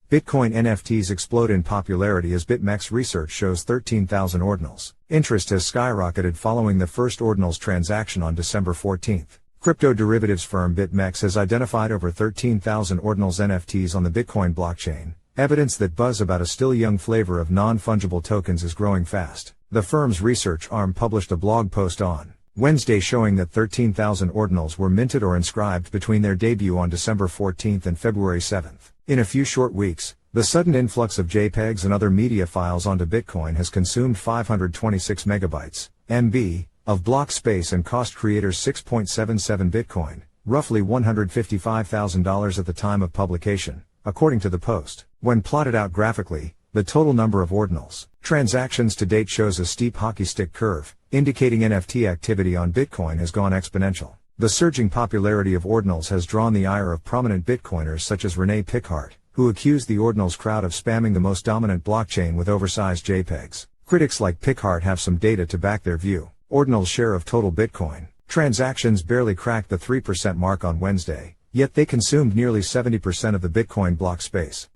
Bitcoin NFTs explode in popularity as BitMEX research shows 13,000 ordinals. Interest has skyrocketed following the first ordinals transaction on December 14. Crypto derivatives firm BitMEX has identified over 13,000 ordinals NFTs on the Bitcoin blockchain, evidence that buzz about a still young flavor of non-fungible tokens is growing fast. The firm's research arm published a blog post on Wednesday showing that 13,000 ordinals were minted or inscribed between their debut on December 14 and February 7. In a few short weeks, the sudden influx of JPEGs and other media files onto Bitcoin has consumed 526 megabytes (MB) of block space and cost creators 6.77 Bitcoin, roughly $155,000 at the time of publication, according to the post. When plotted out graphically, the total number of ordinals transactions to date shows a steep hockey stick curve, indicating NFT activity on Bitcoin has gone exponential. The surging popularity of ordinals has drawn the ire of prominent Bitcoiners such as Renee Pichart, who accused the ordinals crowd of spamming the most dominant blockchain with oversized JPEGs. Critics like Pichart have some data to back their view. Ordinals' share of total Bitcoin transactions barely cracked the 3% mark on Wednesday, yet they consumed nearly 70% of the Bitcoin block space.